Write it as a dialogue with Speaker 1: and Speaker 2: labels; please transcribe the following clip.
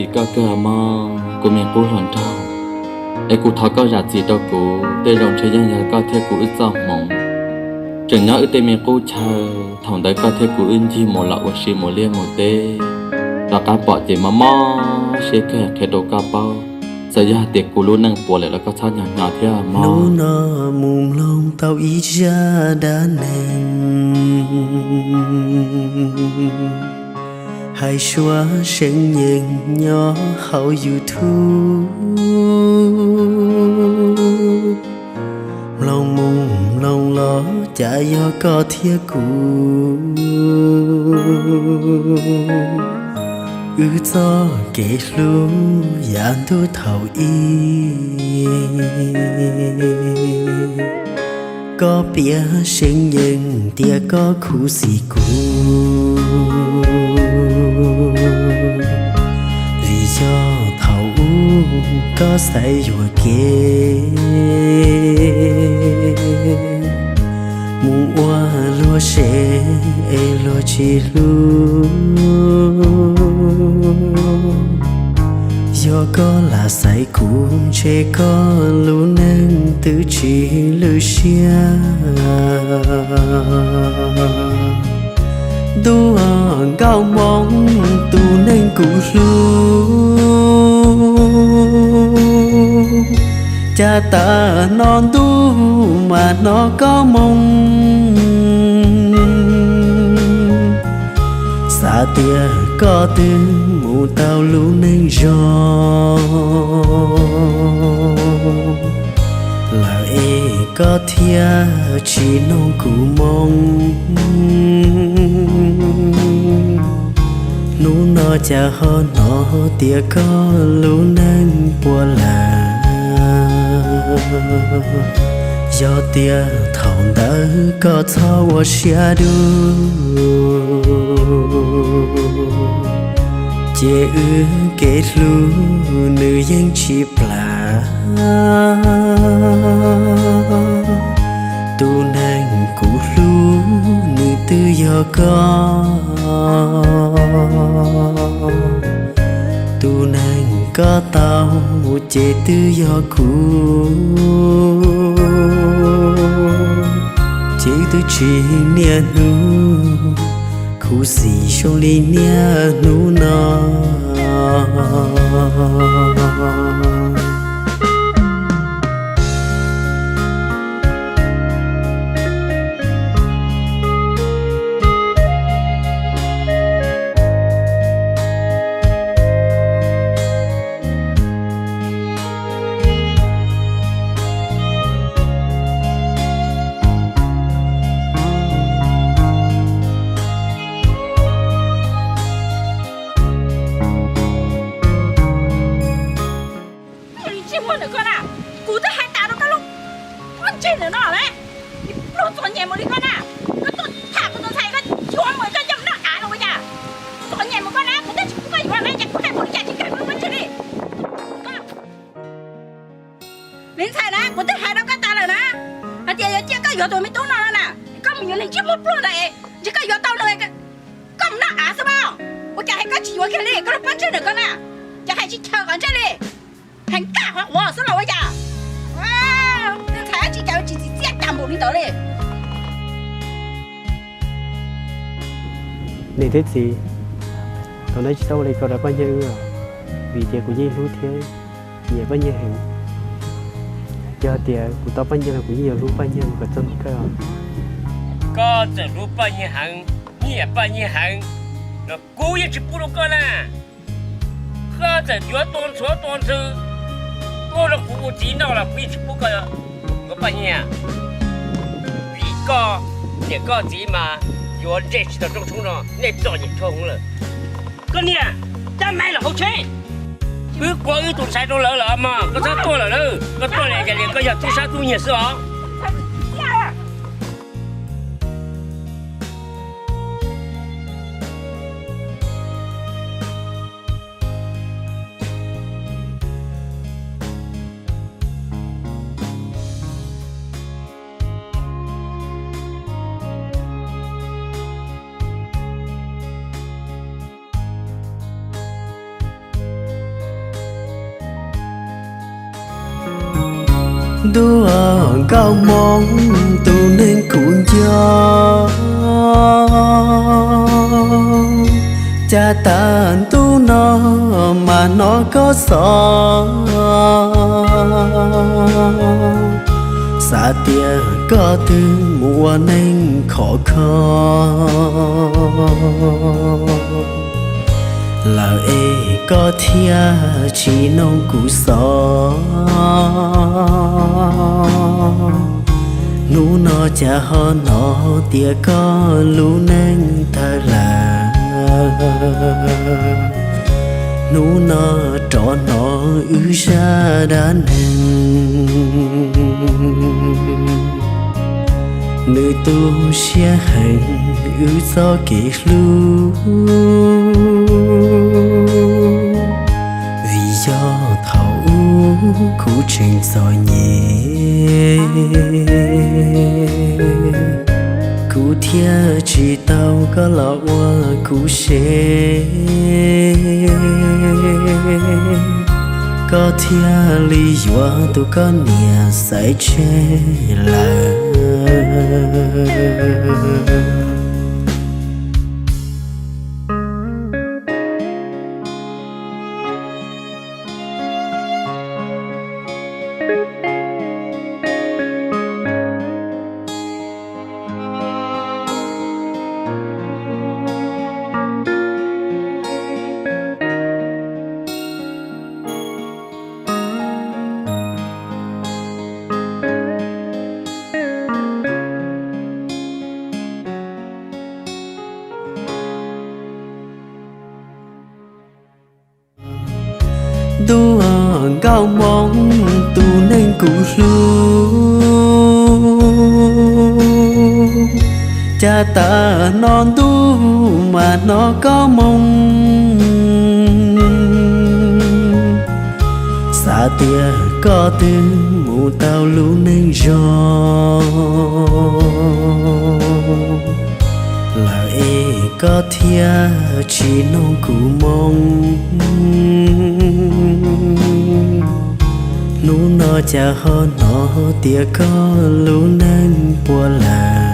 Speaker 1: gì cả cả mà cô mẹ cô hoàn trao ai cô tháo có giá gì đâu cô để lòng chơi dân nhà có thể cô ít sao mong chẳng nhớ ít mẹ cô chờ thằng đấy có thể cô in chi một lọ một xì một lia một tê và cả bỏ chỉ mà sẽ cái đồ cá bao giờ gia tiệc cô luôn năng bỏ lại là có sao nhỏ nhỏ thế mà
Speaker 2: nô nơ mùng lông tao ý ra đã nền hai xóa sen nhìn nhỏ hậu YouTube lòng mùng lòng ló chả do có thiết cũ cho kể lu dàn thu thầu y có bia sinh nhân tia có khu xì cũ vì cho thầu có say rồi kê muốn qua lúa sẽ lúa chỉ lu do có là say cuốn chê có lũ nên tự chỉ lưu xia tu cao mong tu nên cụ lu cha ta non tu mà nó có mong xa tia có tiếng mù tao lũ nên gió là có thia chỉ nông cụ mong nụ nó cha hơn nó tia có lũ nên bùa là do tia thòng đỡ có thao ở xa đưa chế ư kết lu nữ dân chỉ là tu nàng cụ lu nữ tư do có tu nàng có tao chế tư do cụ chế tư chỉ nia nu khu xì trong ly nia nu nó
Speaker 3: lính sai nè, cô thấy hai đâu cái ta rồi nè, à chị giờ cái gió tôi mới tốt nó nè, có mình lính chiếc một luôn này, chỉ cái gió tao rồi cái, cầm nó à sao bao, cô chả hay có chỉ cái này, có lúc bắt trên được con nè, chả hay chỉ chờ con trên này, hành cả hoặc wow, sao rồi vậy? Wow, lính sai chỉ chào chỉ giết đam bộ lính tới đi.
Speaker 4: Này thế gì? Còn nói sau này còn là bao nhiêu à? Vì tiền của Nhi lú thế, nhiều bao nhiêu hình. Giờ tiền của tao bao nhiêu là cũng nhiều lú bao nhiêu và chân cơ.
Speaker 5: cóจะรู้ปัญหาเนี่ยปัญหาแล้วกูยังจะพูดก็นะก็จะยัวต้นชัวต้นซื้อก็เรากูจีนเราไม่จะพูดก็ปัญหาวีก็เนี่ยก็จีมายัวเจ็ดสิบตัว中了那早就冲了ก็เนี่ยจะไม่หรอกเขาเช่cứ qua cái tụi sai đâu lỡ mà có sao tôi lỡ nữa có tôi này cái này có giờ tôi sao tôi nhiều sự không
Speaker 2: đua cao mong tu nên cũng gió cha tàn tu nó mà nó có gió xa tia có từ mùa nên khó khó là ê có thia chỉ nông cú gió nú nó cha ho nó tia có lú nên ta là nú nó trọ nó ư ra đã nâng nữ tu xia hành ư do kể lưu vì do thảo khu trình giỏi nhẹ cú thia chỉ tao có lọ hoa cú xế có thia lý do tôi có nia sai chê là đua cao mong tu nên cụ lu cha ta non tu mà nó có mong xa tia có từ mù tao lũ nên gió là ê có thia chỉ nông cụ mong nú nó cha ho nó tia có lũ nên bùa là